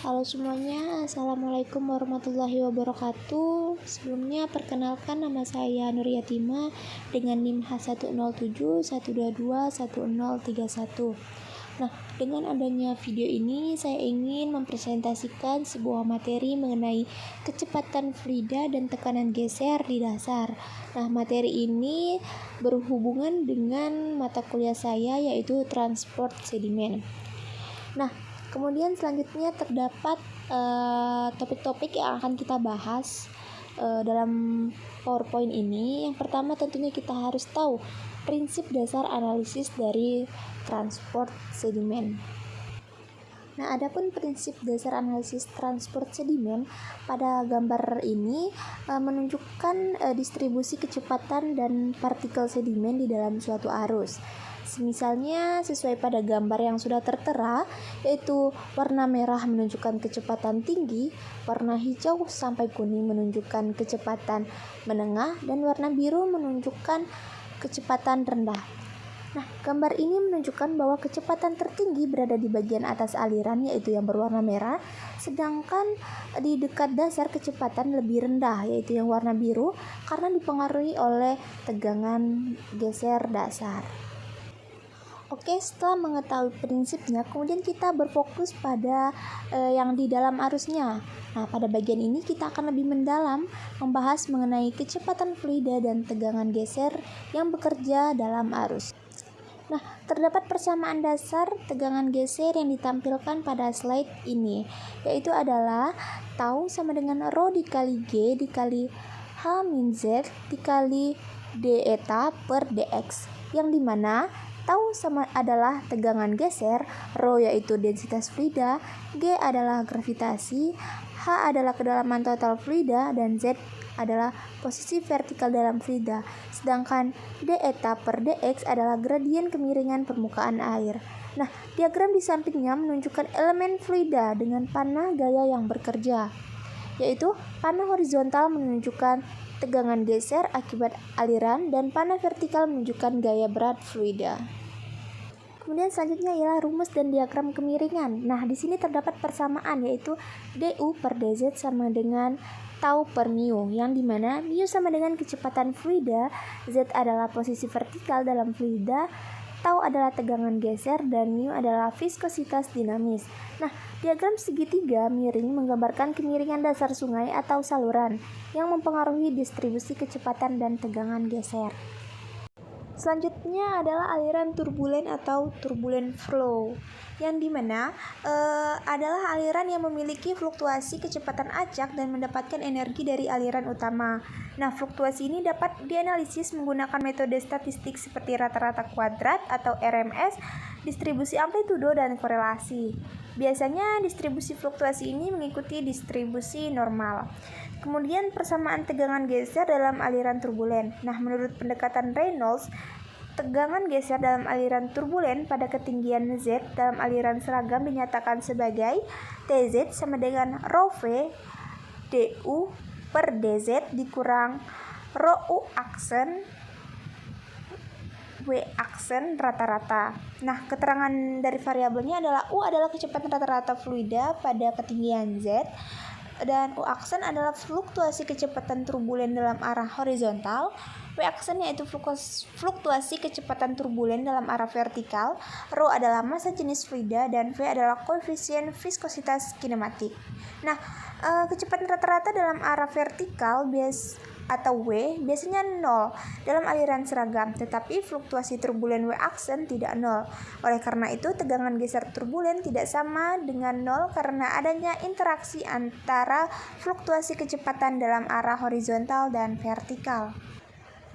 Halo semuanya, Assalamualaikum warahmatullahi wabarakatuh. Sebelumnya perkenalkan, nama saya Nur Yatima dengan NIM H10712211031. Nah, dengan adanya video ini saya ingin mempresentasikan sebuah materi mengenai kecepatan fluida dan tekanan geser di dasar. Nah, materi ini berhubungan dengan mata kuliah saya, yaitu transport sedimen. Nah, kemudian selanjutnya terdapat topik-topik yang akan kita bahas dalam PowerPoint ini. Yang pertama tentunya kita harus tahu prinsip dasar analisis dari transport sedimen. Nah, adapun prinsip dasar analisis transport sedimen pada gambar ini menunjukkan distribusi kecepatan dan partikel sedimen di dalam suatu arus. Misalnya sesuai pada gambar yang sudah tertera, yaitu warna merah menunjukkan kecepatan tinggi, warna hijau sampai kuning menunjukkan kecepatan menengah, dan warna biru menunjukkan kecepatan rendah. Nah, gambar ini menunjukkan bahwa kecepatan tertinggi berada di bagian atas aliran, yaitu yang berwarna merah, sedangkan di dekat dasar kecepatan lebih rendah, yaitu yang warna biru, karena dipengaruhi oleh tegangan geser dasar. Oke, setelah mengetahui prinsipnya, kemudian kita berfokus pada yang di dalam arusnya. Nah, pada bagian ini kita akan lebih mendalam membahas mengenai kecepatan fluida dan tegangan geser yang bekerja dalam arus. Nah, terdapat persamaan dasar tegangan geser yang ditampilkan pada slide ini, yaitu adalah tau sama dengan rho dikali G dikali H min Z dikali d eta per dx, yang dimana tau sama adalah tegangan geser, rho yaitu densitas fluida, G adalah gravitasi, H adalah kedalaman total fluida, dan Z adalah posisi vertikal dalam fluida, sedangkan d eta per dx adalah gradien kemiringan permukaan air. Nah, diagram di sampingnya menunjukkan elemen fluida dengan panah gaya yang bekerja, yaitu panah horizontal menunjukkan tegangan geser akibat aliran dan panah vertikal menunjukkan gaya berat fluida. Kemudian selanjutnya ialah rumus dan diagram kemiringan. Nah, di sini terdapat persamaan, yaitu du per dz sama dengan tau per mu, yang dimana mu sama dengan kecepatan fluida, z adalah posisi vertikal dalam fluida, tau adalah tegangan geser, dan mu adalah viskositas dinamis. Nah, diagram segitiga miring menggambarkan kemiringan dasar sungai atau saluran yang mempengaruhi distribusi kecepatan dan tegangan geser. Selanjutnya adalah aliran turbulen atau turbulent flow, yang dimana adalah aliran yang memiliki fluktuasi kecepatan acak dan mendapatkan energi dari aliran utama. Nah, fluktuasi ini dapat dianalisis menggunakan metode statistik seperti rata-rata kuadrat atau RMS, distribusi amplitudo, dan korelasi. Biasanya distribusi fluktuasi ini mengikuti distribusi normal. Kemudian persamaan tegangan geser dalam aliran turbulen. Nah, menurut pendekatan Reynolds, tegangan geser dalam aliran turbulen pada ketinggian Z dalam aliran seragam dinyatakan sebagai Tz sama dengan rho V du per dz dikurang rho u aksen W aksen rata-rata. Nah, keterangan dari variabelnya adalah U adalah kecepatan rata-rata fluida pada ketinggian Z, dan U aksen adalah fluktuasi kecepatan turbulen dalam arah horizontal, W aksen yaitu fluktuasi kecepatan turbulen dalam arah vertikal, rho adalah massa jenis fluida, dan V adalah koefisien viskositas kinematik. Nah, kecepatan rata-rata dalam arah vertikal atau W biasanya 0 dalam aliran seragam, tetapi fluktuasi turbulen W aksen tidak 0. Oleh karena itu, tegangan geser turbulen tidak sama dengan 0 karena adanya interaksi antara fluktuasi kecepatan dalam arah horizontal dan vertikal.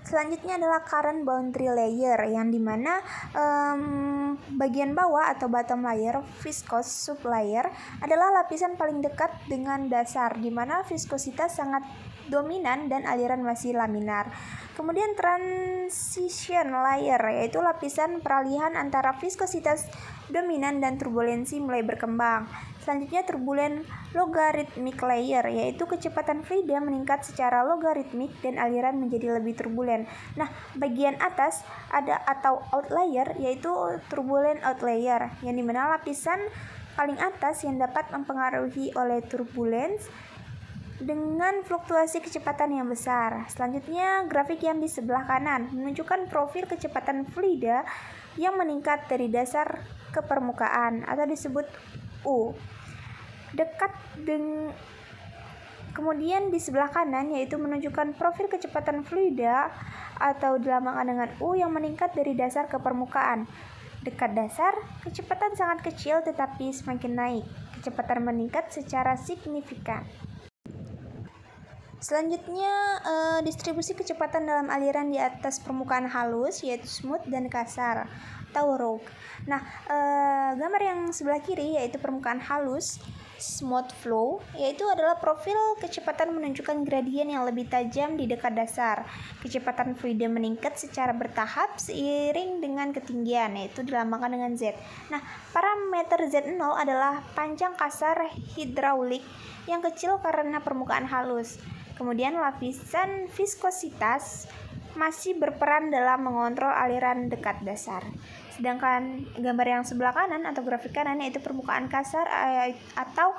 Selanjutnya adalah current boundary layer, yang dimana bagian bawah atau bottom layer, viscous sublayer, adalah lapisan paling dekat dengan dasar, dimana viskositas sangat dominan dan aliran masih laminar. Kemudian transition layer, yaitu lapisan peralihan antara viskositas dominan dan turbulensi mulai berkembang. Selanjutnya turbulent logarithmic layer, yaitu kecepatan fluida meningkat secara logaritmik dan aliran menjadi lebih turbulen. Nah, bagian atas ada atau outlier, yaitu turbulent outlier, yang dimana lapisan paling atas yang dapat mempengaruhi oleh turbulence dengan fluktuasi kecepatan yang besar. Selanjutnya, grafik yang di sebelah kanan menunjukkan profil kecepatan fluida yang meningkat dari dasar ke permukaan atau disebut U. Kemudian di sebelah kanan yaitu menunjukkan profil kecepatan fluida atau dilambangkan dengan U yang meningkat dari dasar ke permukaan. Dekat dasar, kecepatan sangat kecil tetapi semakin naik. Kecepatan meningkat secara signifikan. Selanjutnya, distribusi kecepatan dalam aliran di atas permukaan halus yaitu smooth dan kasar atau rough. Nah, gambar yang sebelah kiri yaitu permukaan halus, smooth flow, yaitu adalah profil kecepatan menunjukkan gradien yang lebih tajam di dekat dasar. Kecepatan fluida meningkat secara bertahap seiring dengan ketinggian, yaitu dilambangkan dengan Z. Nah, parameter Z0 adalah panjang kasar hidraulik yang kecil karena permukaan halus. Kemudian lapisan viskositas masih berperan dalam mengontrol aliran dekat dasar. Sedangkan gambar yang sebelah kanan atau grafik kanan yaitu permukaan kasar atau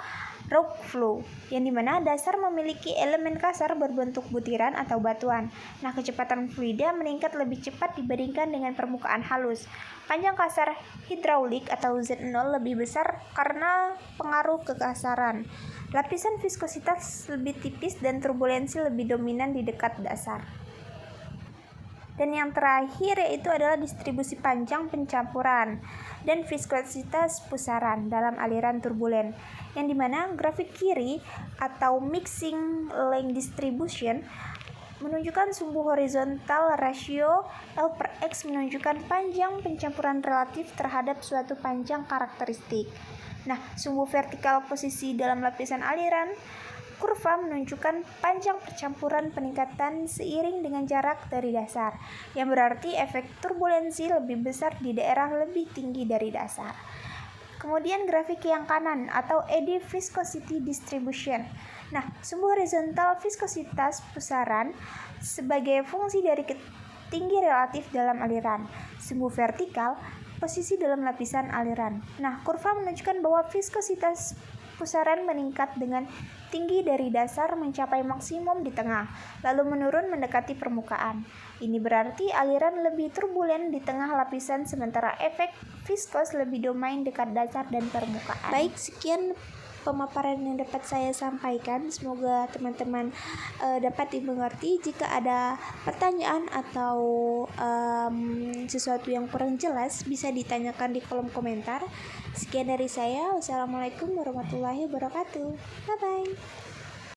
rock flow, yang dimana dasar memiliki elemen kasar berbentuk butiran atau batuan. Nah, kecepatan fluida meningkat lebih cepat dibandingkan dengan permukaan halus. Panjang kasar hidraulik atau Z0 lebih besar karena pengaruh kekasaran. Lapisan viskositas lebih tipis dan turbulensi lebih dominan di dekat dasar. Dan yang terakhir yaitu adalah distribusi panjang pencampuran dan viskositas pusaran dalam aliran turbulen, yang dimana grafik kiri atau mixing length distribution menunjukkan sumbu horizontal rasio L/X menunjukkan panjang pencampuran relatif terhadap suatu panjang karakteristik. Nah, sumbu vertikal posisi dalam lapisan aliran kurva menunjukkan panjang percampuran peningkatan seiring dengan jarak dari dasar, yang berarti efek turbulensi lebih besar di daerah lebih tinggi dari dasar. Kemudian grafik yang kanan atau eddy viscosity distribution. Nah, sumbu horizontal viskositas pusaran sebagai fungsi dari tinggi relatif dalam aliran. Sumbu vertikal posisi dalam lapisan aliran. Nah, kurva menunjukkan bahwa viskositas pusaran meningkat dengan tinggi dari dasar mencapai maksimum di tengah, lalu menurun mendekati permukaan. Ini berarti aliran lebih turbulen di tengah lapisan, sementara efek viskos lebih domain dekat dasar dan permukaan. Baik, sekian pemaparan yang dapat saya sampaikan. Semoga teman-teman dapat dimengerti. Jika ada pertanyaan atau sesuatu yang kurang jelas, bisa ditanyakan di kolom komentar. Sekian dari saya. Wassalamualaikum warahmatullahi wabarakatuh. Bye bye.